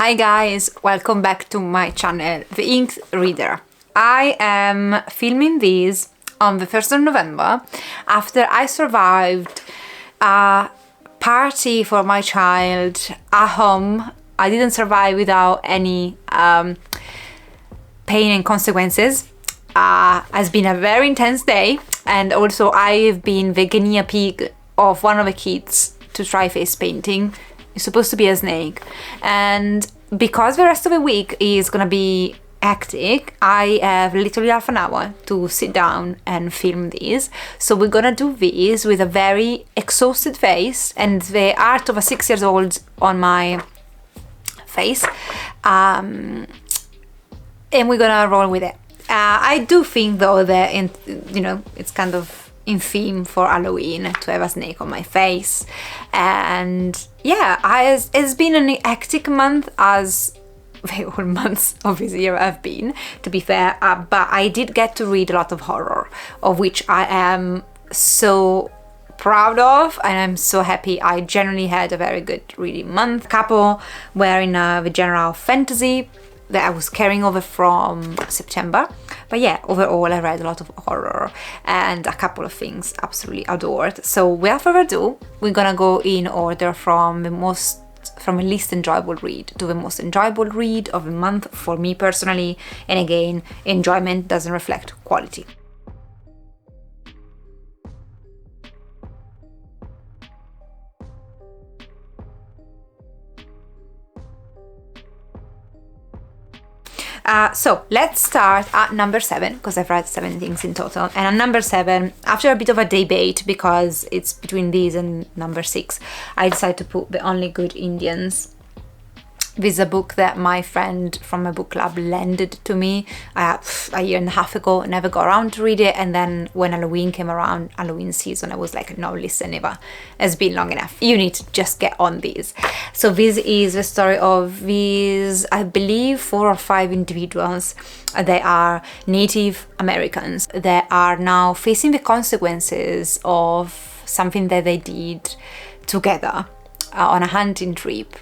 Hi guys, welcome back to my channel, The Inked Reader. I am filming this on the 1st of November after I survived a party for my child at home. I didn't survive without any pain and consequences. Has been a very intense day, and also I've been the guinea pig of one of the kids to try face painting. It's supposed to be a snake, and because the rest of the week is gonna be hectic, I have literally half an hour to sit down and film this. So we're gonna do this with a very exhausted face and the art of a 6-year-old on my face, and we're gonna roll with it. I do think though that it's kind of in theme for Halloween to have a snake on my face, and yeah, it's been an hectic month, as the whole months of this year have been, to be fair, but I did get to read a lot of horror, of which I am so proud of, and I'm so happy. I generally had a very good reading month. A couple were in the genre of fantasy that I was carrying over from September, but yeah, overall I read a lot of horror and a couple of things absolutely adored. So without further ado, we're gonna go in order from the least enjoyable read to the most enjoyable read of the month for me personally, and again, enjoyment doesn't reflect quality. So let's start at number 7, because I've read 7 things in total. And at number 7, after a bit of a debate, because it's between these and number 6, I decided to put The Only Good Indians. This is a book that my friend from my book club lended to me a year and a half ago. Never got around to read it, and then when Halloween came around, Halloween season, I was like, no, listen, Eva, it's been long enough. You need to just get on this. So this is the story of these, I believe, 4 or 5 individuals. They are Native Americans that are now facing the consequences of something that they did together on a hunting trip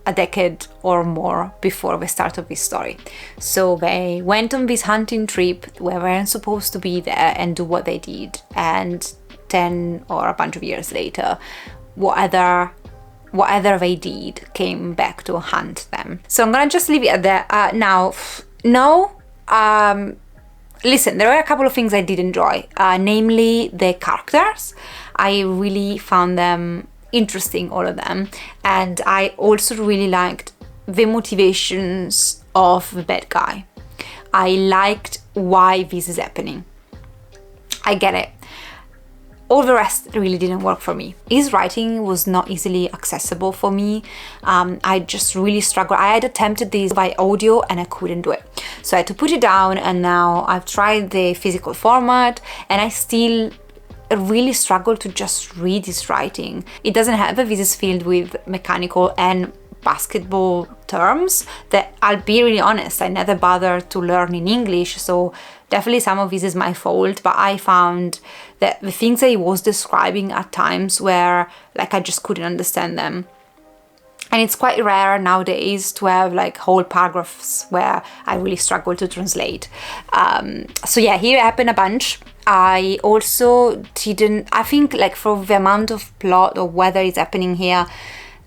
a decade or more before the start of this story. So they went on this hunting trip where they weren't supposed to be there and do what they did, and 10 or a bunch of years later, whatever they did came back to hunt them. So I'm gonna just leave it at that. Listen, there were a couple of things I did enjoy, namely the characters. I really found them interesting, all of them, and I also really liked the motivations of the bad guy. I liked why this is happening. I get it. All the rest really didn't work for me. His writing was not easily accessible for me. I just really struggled. I had attempted this by audio and I couldn't do it. So I had to put it down, and now I've tried the physical format and I still really struggle to just read his writing. It doesn't have a this is filled with mechanical and basketball terms that, I'll be really honest, I never bothered to learn in English, so definitely some of this is my fault, but I found that the things that he was describing at times were like I just couldn't understand them. And it's quite rare nowadays to have like whole paragraphs where I really struggle to translate. So yeah, here it happened a bunch. I also I think like for the amount of plot or whether it's happening here,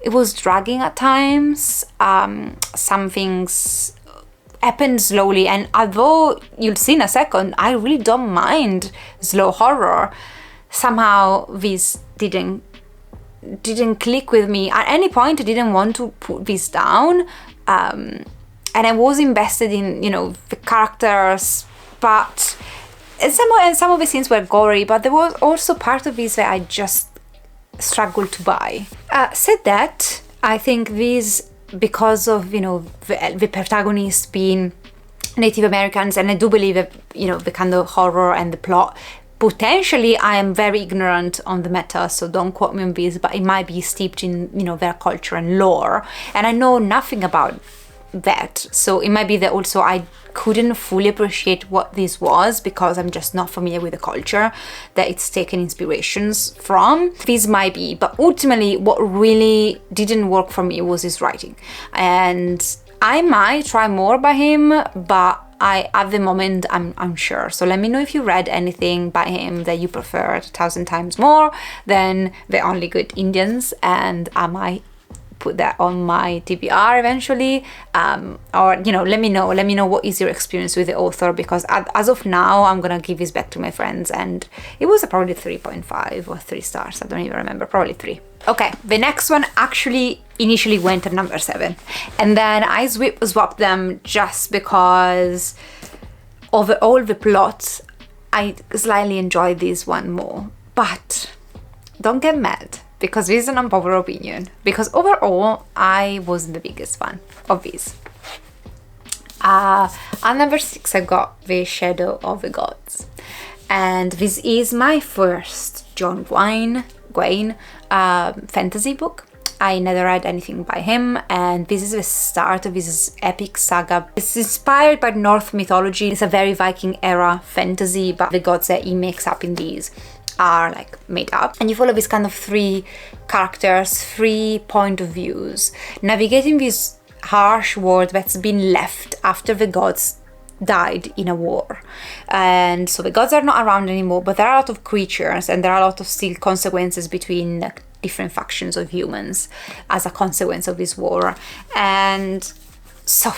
it was dragging at times. Some things happened slowly, and although you'll see in a second, I really don't mind slow horror, somehow this didn't click with me. At any point I didn't want to put this down, and I was invested in the characters, but some of the scenes were gory, but there was also part of this that I just struggled to buy. Said that, I think this, because of the protagonists being Native Americans, and I do believe that the kind of horror and the plot, potentially I am very ignorant on the meta, so don't quote me on this, but it might be steeped in their culture and lore, and I know nothing about that. So it might be that also I couldn't fully appreciate what this was because I'm just not familiar with the culture that it's taken inspirations from. This might be, but ultimately what really didn't work for me was his writing. And I might try more by him, but at the moment I'm unsure. So let me know if you read anything by him that you preferred 1,000 times more than The Only Good Indians, and I might put that on my TBR eventually, or let me know what is your experience with the author, because as of now I'm gonna give this back to my friends, and it was probably 3.5 or 3 stars, I don't even remember, probably 3. Okay, the next one actually initially went at number 7, and then I swapped them just because overall the plot, I slightly enjoyed this one more. But don't get mad, because this is an unpopular opinion, because overall I wasn't the biggest fan of this. At number 6 I got The Shadow of the Gods, and this is my first John Gwynne fantasy book. I never read anything by him, and this is the start of his epic saga. It's inspired by Norse mythology. It's a very Viking era fantasy, but the gods that he makes up in these are like made up, and you follow this kind of 3 characters, 3 point of views, navigating this harsh world that's been left after the gods died in a war. And so the gods are not around anymore, but there are a lot of creatures, and there are a lot of still consequences between different factions of humans as a consequence of this war. And so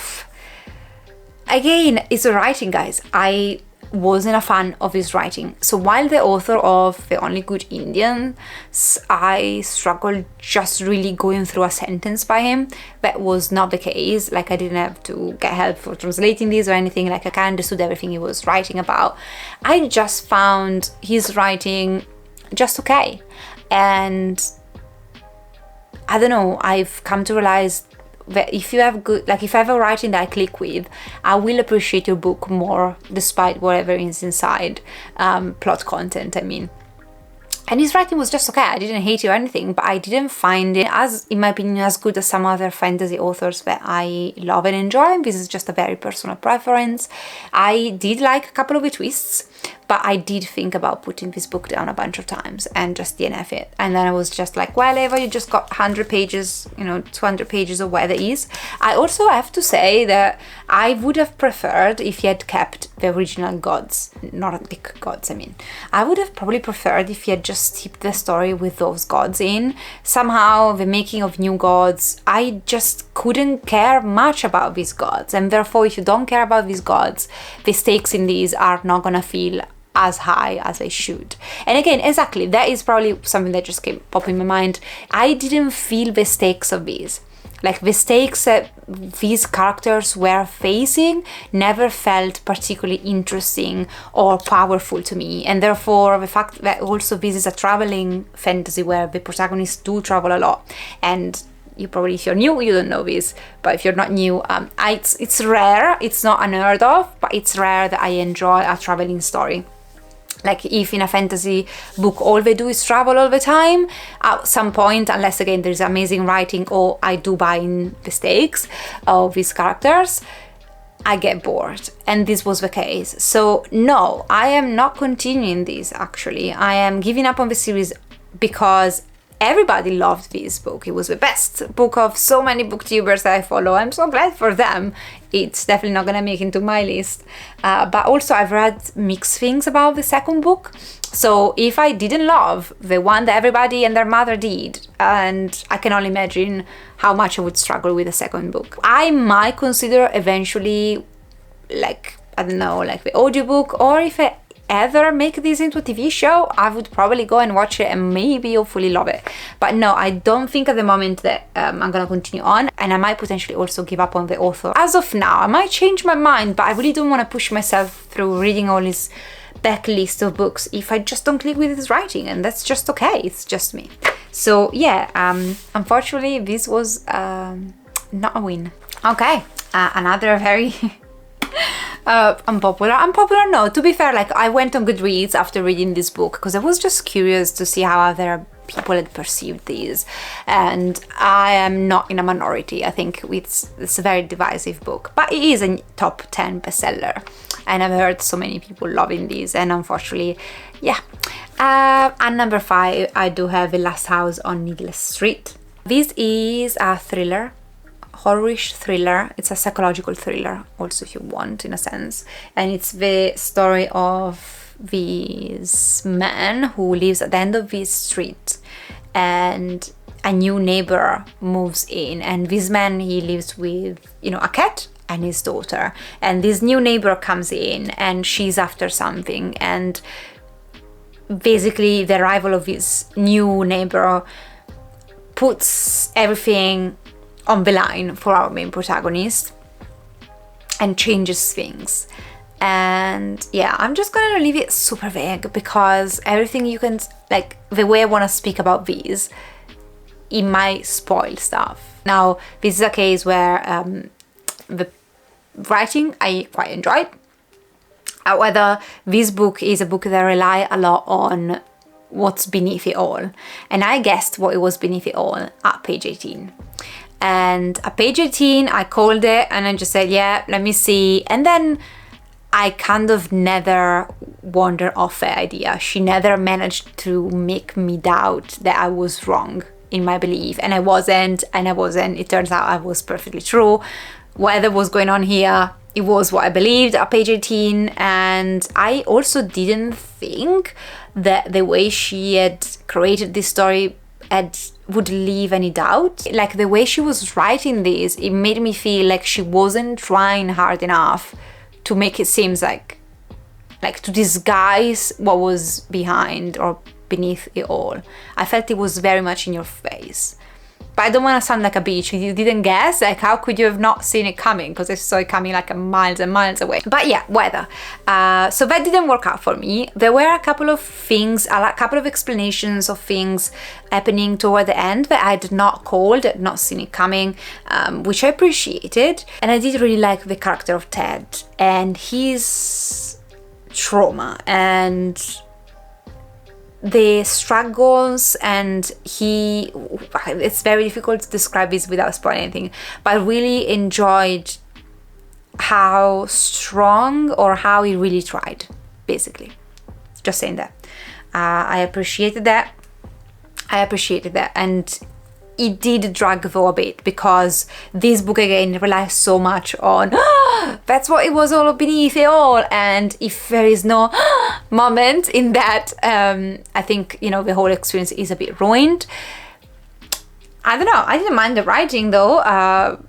again, it's a writing, guys. I wasn't a fan of his writing. So while the author of The Only Good Indians, I struggled just really going through a sentence by him. That was not the case. Like, I didn't have to get help for translating this or anything. Like, I kind of understood everything he was writing about. I just found his writing just okay. And I don't know, I've come to realize that if you have good, like if I have a writing that I click with, I will appreciate your book more despite whatever is inside, plot content, I mean. And his writing was just okay. I didn't hate it or anything, but I didn't find it, as, in my opinion, as good as some other fantasy authors that I love and enjoy. This is just a very personal preference. I did like a couple of the twists, but I did think about putting this book down a bunch of times and just DNF it. And then I was just like, well, Eva, you just got 100 pages, 200 pages of where there is. I also have to say that I would have preferred if he had kept the original gods, Nordic gods, I mean. I would have probably preferred if he had just kept the story with those gods in. Somehow, the making of new gods, I just couldn't care much about these gods. And therefore, if you don't care about these gods, the stakes in these are not gonna feel as high as they should. And again, exactly, that is probably something that just came pop in my mind. I didn't feel the stakes of these. Like, the stakes that these characters were facing never felt particularly interesting or powerful to me. And therefore, the fact that also this is a traveling fantasy where the protagonists do travel a lot, and you probably, if you're new, you don't know this, but if you're not new, it's rare, it's not unheard of, but it's rare that I enjoy a traveling story. Like, if in a fantasy book all they do is travel all the time, at some point, unless again there's amazing writing or I do buy in the stakes of these characters, I get bored. And this was the case. So no, I am not continuing this actually. I am giving up on the series because everybody loved this book. It was the best book of so many booktubers that I follow. I'm so glad for them. It's definitely not gonna make into my list. But also I've read mixed things about the second book. So if I didn't love the one that everybody and their mother did, and I can only imagine how much I would struggle with the second book. I might consider eventually, like, I don't know, like the audiobook, or if I ever make this into a TV show, I would probably go and watch it and maybe hopefully love it. But no, I don't think at the moment that I'm gonna continue on, and I might potentially also give up on the author. As of now, I might change my mind, but I really don't want to push myself through reading all his backlist of books if I just don't click with his writing, and that's just okay. It's just me. So yeah, unfortunately this was not a win. Okay, another very unpopular. No, to be fair, like, I went on Goodreads after reading this book because I was just curious to see how other people had perceived these, and I am not in a minority. I think it's a very divisive book, but it is a top 10 bestseller, and I've heard so many people loving these, and unfortunately, yeah. And number 5, I do have The Last House on Needless Street. This is a thriller, horrorish thriller. It's a psychological thriller also, if you want, in a sense, and it's the story of this man who lives at the end of this street, and a new neighbor moves in, and this man, he lives with, you know, a cat and his daughter, and this new neighbor comes in and she's after something, and basically the arrival of this new neighbor puts everything on the line for our main protagonist and changes things. And yeah, I'm just gonna leave it super vague, because everything you can, like, the way I want to speak about these, it might spoil stuff. Now, this is a case where the writing I quite enjoyed. However, this book is a book that relies a lot on what's beneath it all, and I guessed what it was beneath it all at page 18. And at page 18, I called it, and I just said, yeah, let me see. And then I kind of never wandered off the idea. She never managed to make me doubt that I was wrong in my belief, and I wasn't. It turns out I was perfectly true. Whatever was going on here, it was what I believed at page 18. And I also didn't think that the way she had created this story would leave any doubt. Like, the way she was writing this, it made me feel like she wasn't trying hard enough to make it seem like to disguise what was behind or beneath it all. I felt it was very much in your face. But I don't want to sound like a bitch. You didn't guess. Like, how could you have not seen it coming? Because I saw it coming like miles and miles away. But yeah, weather. So that didn't work out for me. There were a couple of things, a couple of explanations of things happening toward the end that I had not called, had not seen it coming, which I appreciated. And I did really like the character of Ted and his trauma and the struggles, and it's very difficult to describe this without spoiling anything, but I really enjoyed how strong, or how he really tried, basically. Just saying that. I appreciated that, and it did drag though a bit, because this book again relies so much on that's what it was all beneath it all, and if there is no moment in that, I think, you know, the whole experience is a bit ruined. I don't know, I didn't mind the writing though.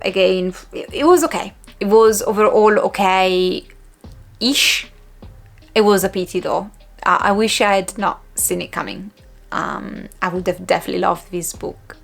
Again, it was okay. It was overall okay-ish. It was a pity though. I wish I had not seen it coming. I would have definitely loved this book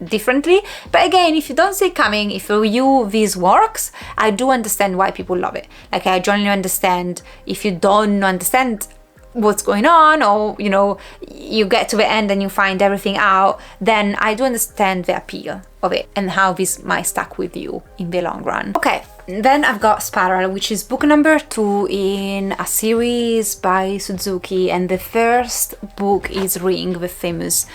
differently, but again, if you don't see it coming, if for you this works, I do understand why people love it. Like, I genuinely understand if you don't understand what's going on, or, you know, you get to the end and you find everything out, then I do understand the appeal of it and how this might stuck with you in the long run. Okay, then I've got Spiral, which is book number 2 in a series by Suzuki, and the first book is Ring, the famous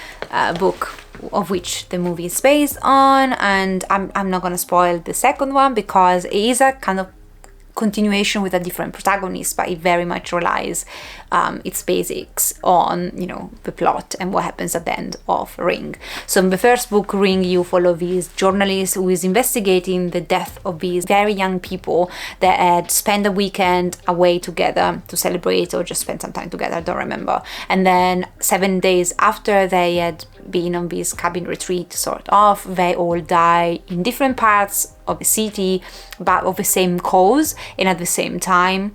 book of which the movie is based on, and I'm not gonna spoil the second one because it is a kind of continuation with a different protagonist, but it very much relies its basics on, you know, the plot and what happens at the end of Ring. So in the first book, Ring, you follow this journalist who is investigating the death of these very young people that had spent a weekend away together to celebrate, or just spend some time together, I don't remember. And then 7 days after they had been on this cabin retreat, sort of, they all die in different parts of the city, but of the same cause and at the same time.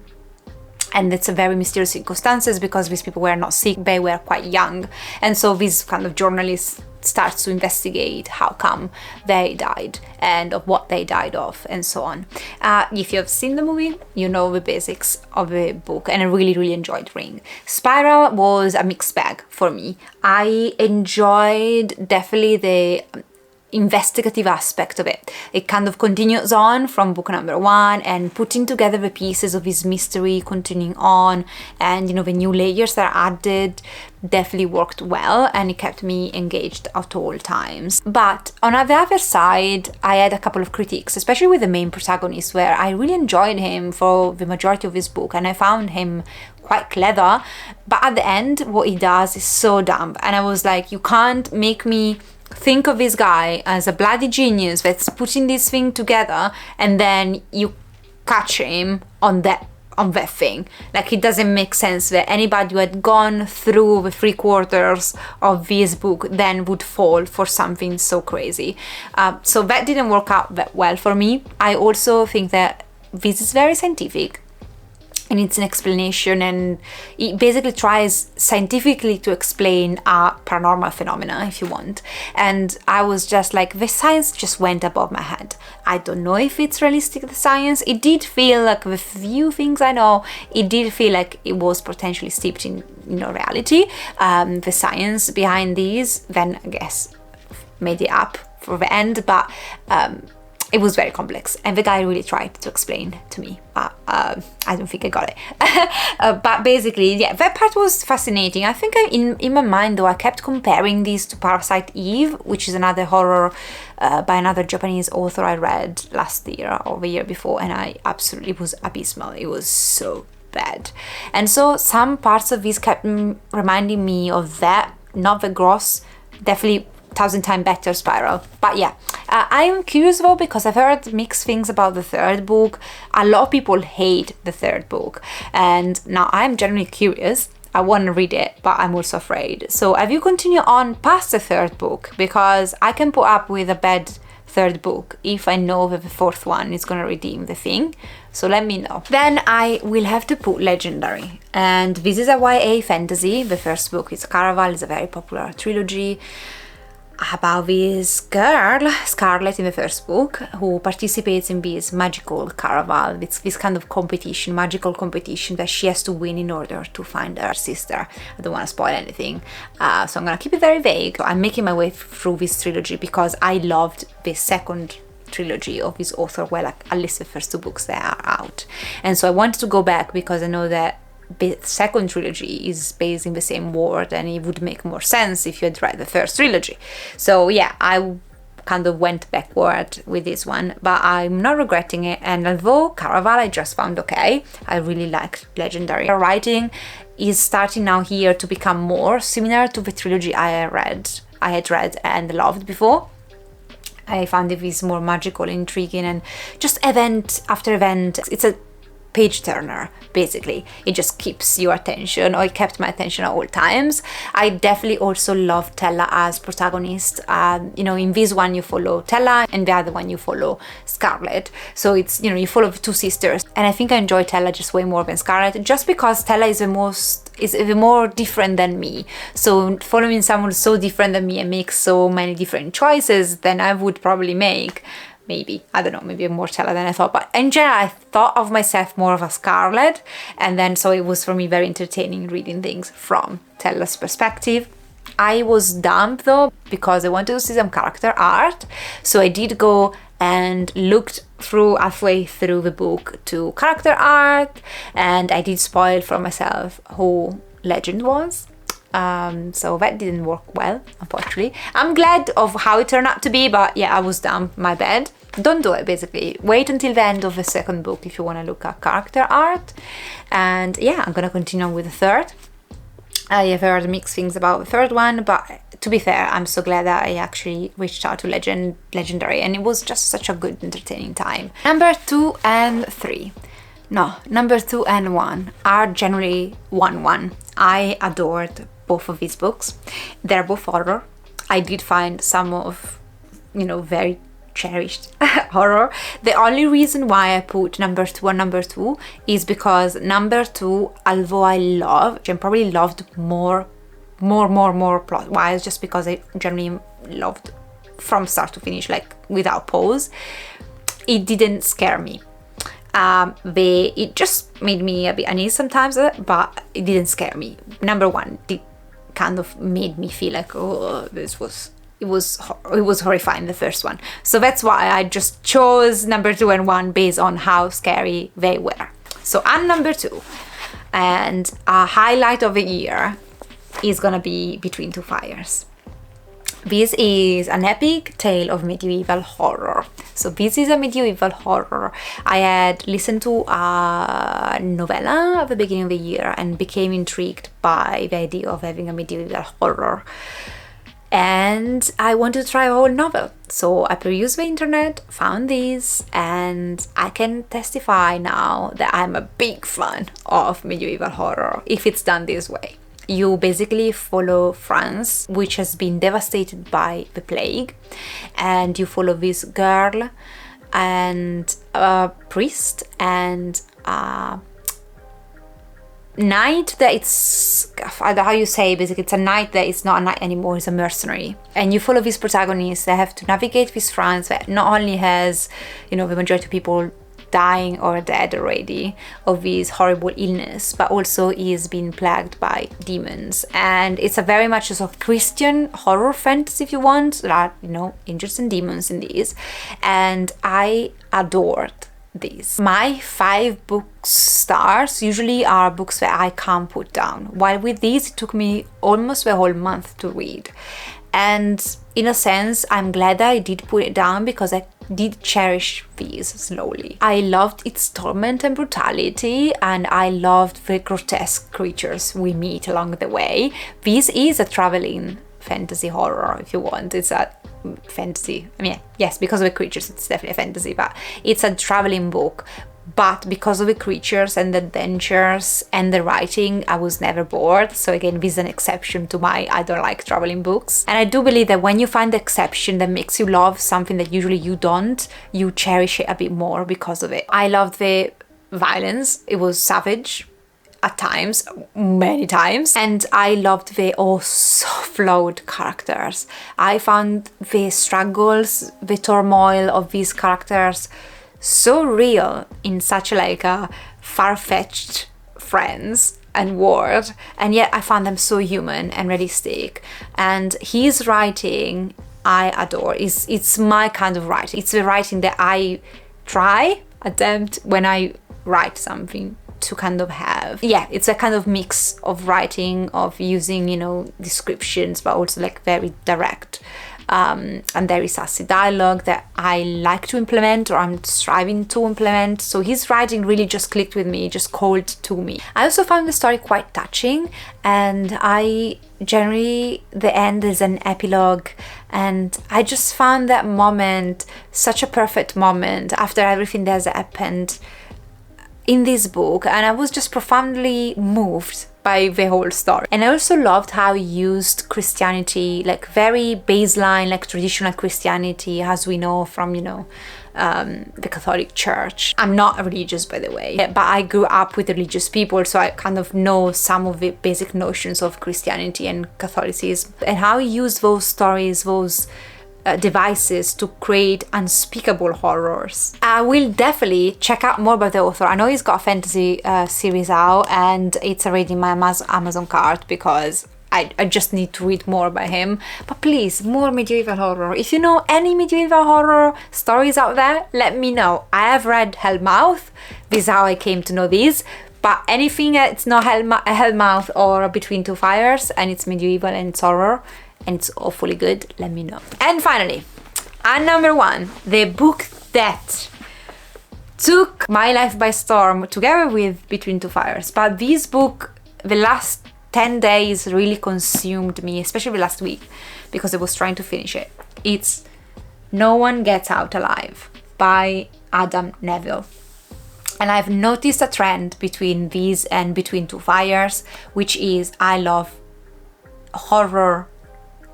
And it's a very mysterious circumstances, because these people were not sick, they were quite young, and so this kind of journalist starts to investigate how come they died and of what they died of, and so on. If you have seen the movie, you know the basics of the book, and I really enjoyed Ring. Spiral was a mixed bag for me. I enjoyed definitely the investigative aspect of it. It kind of continues on from book number 1, and putting together the pieces of his mystery continuing on, and the new layers that are added definitely worked well, and it kept me engaged at all times. But on the other side, I had a couple of critiques, especially with the main protagonist, where I really enjoyed him for the majority of his book, and I found him quite clever, but at the end what he does is so dumb, and I was like, you can't make me think of this guy as a bloody genius that's putting this thing together, and then you catch him on that thing. Like, it doesn't make sense that anybody who had gone through the 3/4 of this book then would fall for something so crazy. So that didn't work out that well for me. I also think that this is very scientific, and it's an explanation, and it basically tries scientifically to explain a paranormal phenomena, if you want. And I was just like, the science just went above my head. I don't know if it's realistic, the science. It did feel like, the few things I know, it did feel like it was potentially steeped in reality. The science behind these then, I guess, made it up for the end, but it was very complex, and the guy really tried to explain to me, but I don't think I got it. But basically, yeah, that part was fascinating. I think in my mind, though, I kept comparing these to Parasite Eve, which is another horror by another Japanese author I read last year or the year before, and it was abysmal. It was so bad. And so some parts of this kept reminding me of that, not the gross, definitely 1,000 times better Spiral. But yeah, I'm curious though, because I've heard mixed things about the third book. A lot of people hate the third book, and now I'm genuinely curious. I want to read it, but I'm also afraid. So have you continued on past the third book? Because I can put up with a bad third book if I know that the fourth one is going to redeem the thing. So let me know. Then I will have to put Legendary, and this is a YA fantasy. The first book is Caraval. It's a very popular trilogy about this girl, Scarlet, in the first book, who participates in this magical caraval. It's this kind of competition, magical competition, that she has to win in order to find her sister. I don't want to spoil anything, so I'm gonna keep it very vague. I'm making my way through this trilogy because I loved the second trilogy of this author, well, like, at least the first 2 books that are out, and so I wanted to go back because I know that the second trilogy is based in the same world, and it would make more sense if you had read the first trilogy. So yeah, I kind of went backward with this one, but I'm not regretting it. And although Caraval I just found okay, I really liked Legendary. Her writing is starting now here to become more similar to the trilogy I had read and loved before. I found it is more magical, intriguing, and just event after event. It's a page turner, basically. It just keeps your attention, or it kept my attention at all times. I definitely also love Tella as protagonist. In this one you follow Tella, and the other one you follow Scarlet. So it's, you follow 2 sisters, and I think I enjoy Tella just way more than Scarlet, just because Tella is the more different than me. So following someone so different than me and makes so many different choices than I would probably make, maybe, I don't know, maybe more Tella than I thought, but in general I thought of myself more of a Scarlet, and then so it was for me very entertaining reading things from Tella's perspective. I was dumb though, because I wanted to see some character art, so I did go and looked through halfway through the book to character art, and I did spoil for myself who Legend was. So that didn't work well, unfortunately. I'm glad of how it turned out to be, but yeah, I was dumb, my bad. Don't do it, basically. Wait until the end of the second book if you want to look at character art. And yeah, I'm gonna continue on with the third. I have heard mixed things about the third one, but to be fair, I'm so glad that I actually reached out to Legendary, and it was just such a good, entertaining time. Number 2 and 3. No, number 2 and 1 are generally 1-1. I adored both of these books. They're both horror. I did find some of, very cherished horror. The only reason why I put number 2 and number 2 is because number 2, although I loved, and probably loved more plot wise, just because I generally loved from start to finish, like without pause, it didn't scare me. It just made me a bit uneasy sometimes, but it didn't scare me. Number 1 did kind of made me feel like, oh, it it was horrifying, the first one. So that's why I just chose number 2 and 1 based on how scary they were. So and number 2, and a highlight of the year is gonna be Between Two Fires. This is an epic tale of medieval horror. So this is a medieval horror. I had listened to a novella at the beginning of the year and became intrigued by the idea of having a medieval horror. And I wanted to try a whole novel. So I perused the internet, found this, and I can testify now that I'm a big fan of medieval horror if it's done this way. You basically follow France, which has been devastated by the plague, and you follow this girl and a priest and a knight that it's, I don't know how you say, basically it's a knight that is not a knight anymore, it's a mercenary. And you follow these protagonists that have to navigate this France that not only has, the majority of people dying or dead already of this horrible illness, but also is being plagued by demons. And it's a very much a sort of Christian horror fantasy, if you want. There are, angels and demons in these, and I adored these. My 5 book stars usually are books that I can't put down, while with these it took me almost the whole month to read. And in a sense, I'm glad I did put it down because I did cherish these slowly. I loved its torment and brutality, and I loved the grotesque creatures we meet along the way. This is a traveling fantasy horror, if you want. It's a fantasy. I mean, yes, because of the creatures, it's definitely a fantasy, but it's a traveling book. But because of the creatures and the adventures and the writing, I was never bored. So again, this is an exception to my I don't like traveling books. And I do believe that when you find the exception that makes you love something that usually you don't, you cherish it a bit more because of it. I loved the violence. It was savage at times, many times. And I loved the soft-flawed characters. I found the struggles, the turmoil of these characters so real in such a far-fetched friends and world, and yet I found them so human and realistic. And his writing I adore. It's my kind of writing. It's the writing that I attempt when I write something to kind of have. Yeah, it's a kind of mix of writing, of using, descriptions, but also very direct and very sassy dialogue that I like to implement, or I'm striving to implement. So his writing really just clicked with me, just called to me. I also found the story quite touching, and I generally, the end is an epilogue, and I just found that moment such a perfect moment after everything that has happened in this book, and I was just profoundly moved by the whole story. And I also loved how he used Christianity, very baseline, traditional Christianity as we know from, the Catholic Church. I'm not religious, by the way, but I grew up with religious people, so I kind of know some of the basic notions of Christianity and Catholicism, and how he used those stories, those devices to create unspeakable horrors. I will definitely check out more about the author. I know he's got a fantasy series out, and it's already in my Amazon cart because I just need to read more by him. But please, more medieval horror. If you know any medieval horror stories out there, let me know. I have read Hellmouth. This is how I came to know these. But anything that's not Hellmouth or Between Two Fires, and it's medieval and it's horror, and it's awfully good, let me know. And finally, and number 1, the book that took my life by storm together with Between Two Fires. But this book, the last 10 days really consumed me, especially the last week, because I was trying to finish it. It's No One Gets Out Alive by Adam Neville. And I've noticed a trend between these and Between Two Fires, which is I love horror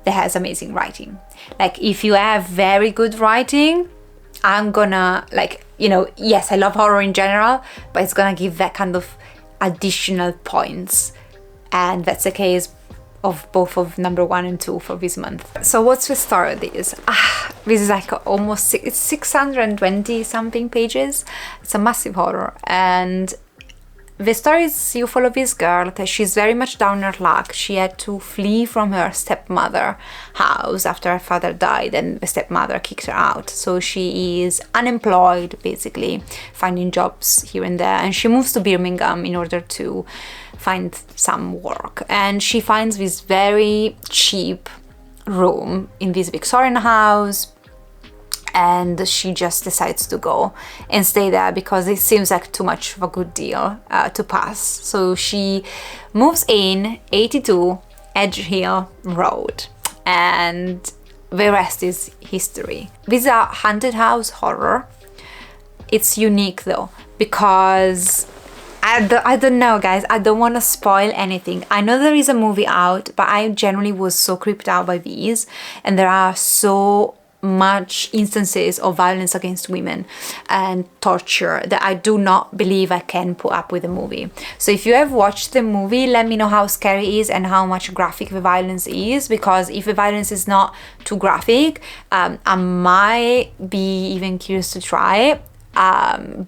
that has amazing writing. If you have very good writing, I'm gonna yes, I love horror in general, but it's gonna give that kind of additional points, and that's the case of both of number 1 and 2 for this month. So what's the story of this? This is almost it's 620 something pages. It's a massive horror, and the stories you follow this girl that she's very much down her luck. She had to flee from her stepmother house after her father died, and the stepmother kicked her out. So she is unemployed, basically, finding jobs here and there. And she moves to Birmingham in order to find some work. And she finds this very cheap room in this Victorian house, and she just decides to go and stay there because it seems like too much of a good deal to pass. So she moves in 82 Edge Hill Road, and the rest is history. This is a haunted house horror. It's unique though, because I don't know, guys, I don't want to spoil anything. I know there is a movie out, but I generally was so creeped out by these, and there are so much instances of violence against women and torture that I do not believe I can put up with the movie. So if you have watched the movie, let me know how scary it is and how much graphic the violence is, because if the violence is not too graphic, I might be even curious to try it,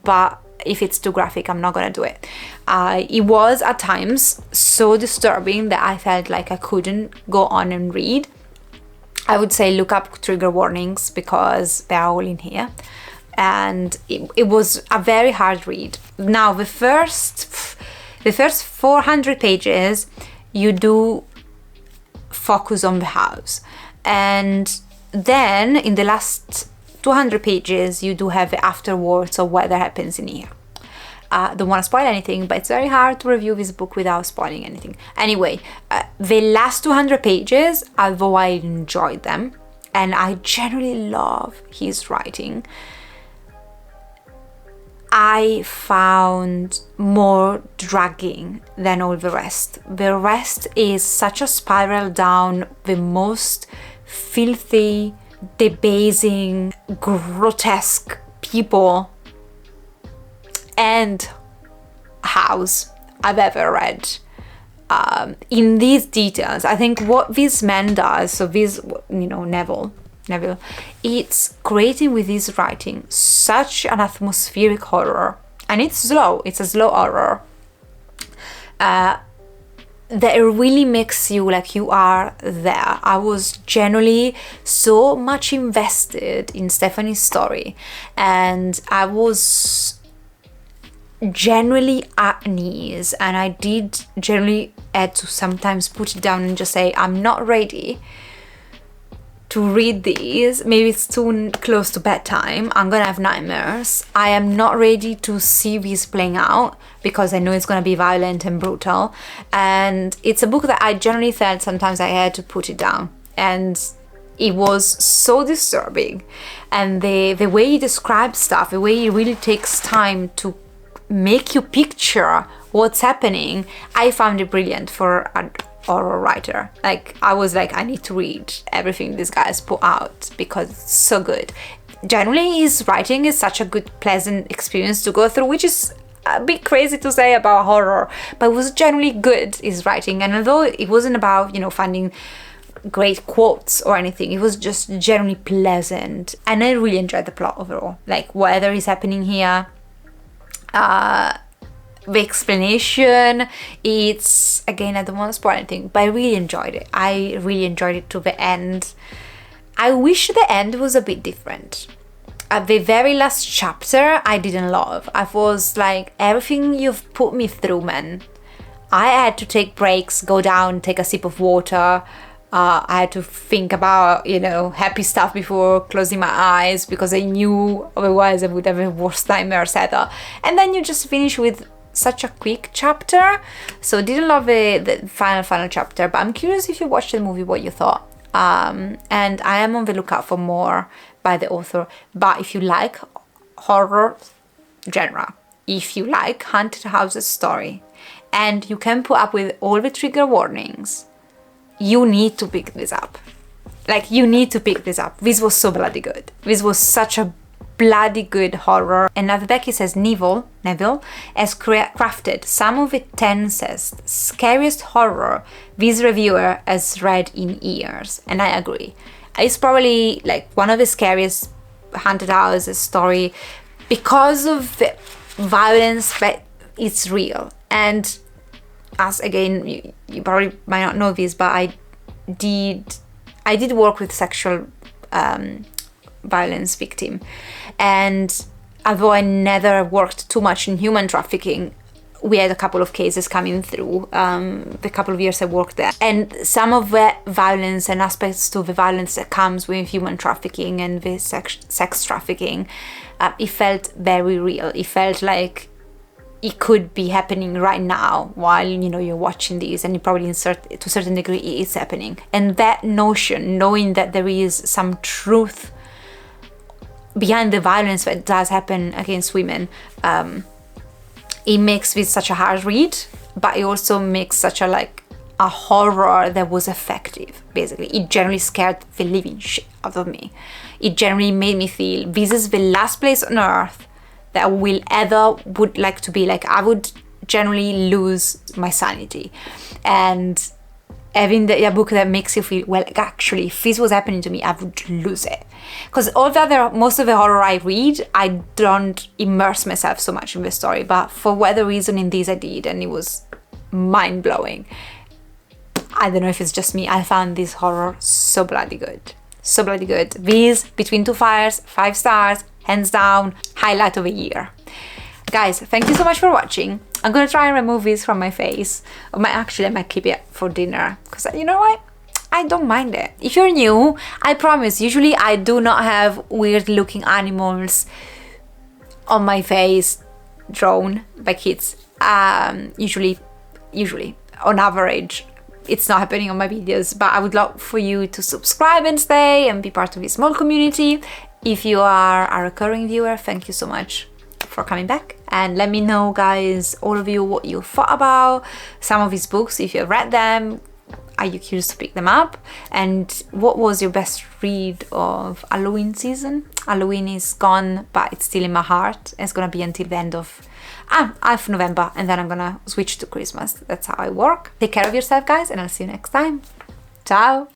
but if it's too graphic, I'm not gonna do it. It was at times so disturbing that I felt like I couldn't go on and read. I would say look up trigger warnings because they're all in here. And it was a very hard read. Now, the first 400 pages, you do focus on the house. And then in the last 200 pages, you do have the afterwards of what happens in here. Don't want to spoil anything, but it's very hard to review this book without spoiling anything. Anyway, the last 200 pages, although I enjoyed them, and I generally love his writing, I found more dragging than all the rest. The rest is such a spiral down the most filthy, debasing, grotesque people and house I've ever read. In these details, I think what this man does, so this, Neville, it's creating with his writing such an atmospheric horror, and it's a slow horror, that it really makes you like you are there. I was generally so much invested in Stephanie's story, and I was generally at ease, and I did generally had to sometimes put it down and just say, I'm not ready to read these. Maybe it's too close to bedtime. I'm gonna have nightmares. I am not ready to see this playing out because I know it's gonna be violent and brutal. And it's a book that I generally felt sometimes I had to put it down. And it was so disturbing. And the way he describes stuff, the way he really takes time to make you picture what's happening, I found it brilliant for an horror writer. Like, I was like, I need to read everything this guy's put out because it's so good. Generally, his writing is such a good, pleasant experience to go through, which is a bit crazy to say about horror, but it was generally good, his writing. And although it wasn't about, finding great quotes or anything, it was just generally pleasant. And I really enjoyed the plot overall. Like, whatever is happening here, the explanation, it's, again, I don't want to spoil anything, but I really enjoyed it. I really enjoyed it to the end. I wish the end was a bit different. At the very last chapter, I didn't love. I was like, everything you've put me through, man. I had to take breaks, go down, take a sip of water. I had to think about, happy stuff before closing my eyes because I knew otherwise I would have the worst nightmares ever. And then you just finish with such a quick chapter. So didn't love the final chapter, but I'm curious if you watched the movie what you thought. And I am on the lookout for more by the author. But if you like horror genre, if you like haunted houses story, and you can put up with all the trigger warnings, you need to pick this up. Like, you need to pick this up. This was so bloody good. This was such a bloody good horror. And now Becky says Neville has crafted some of the tensest, scariest horror this reviewer has read in years. And I agree. It's probably like one of the scariest haunted houses story because of the violence that it's real. And as again, you probably might not know this, but I did work with sexual violence victim, and although I never worked too much in human trafficking, we had a couple of cases coming through the couple of years I worked there. And some of the violence and aspects to the violence that comes with human trafficking and with sex trafficking, it felt very real. It felt like it could be happening right now while, you know, you're watching these, and you probably to a certain degree it is happening. And that notion, knowing that there is some truth behind the violence that does happen against women, it makes this such a hard read, but it also makes such a horror that was effective. Basically, it generally scared the living shit out of me. It generally made me feel this is the last place on earth that I will ever would like to be. Like, I would generally lose my sanity. And having a book that makes you feel, well, actually, if this was happening to me, I would lose it. Because most of the horror I read, I don't immerse myself so much in the story, but for whatever reason in this I did, and it was mind-blowing. I don't know if it's just me, I found this horror so bloody good. So bloody good. This, Between Two Fires, 5 stars, hands down, highlight of the year. Guys, thank you so much for watching. I'm gonna try and remove this from my face. I might keep it for dinner, because you know what? I don't mind it. If you're new, I promise, usually I do not have weird looking animals on my face drawn by kids. Usually, on average, it's not happening on my videos, but I would love for you to subscribe and stay and be part of this small community. If you are a recurring viewer, thank you so much for coming back, and let me know, guys, all of you, what you thought about some of these books. If you've read them, are you curious to pick them up? And what was your best read of Halloween season? Halloween is gone, but it's still in my heart. It's gonna be until the end of half November, and then I'm gonna switch to Christmas. That's how I work. Take care of yourself, guys, and I'll see you next time. Ciao!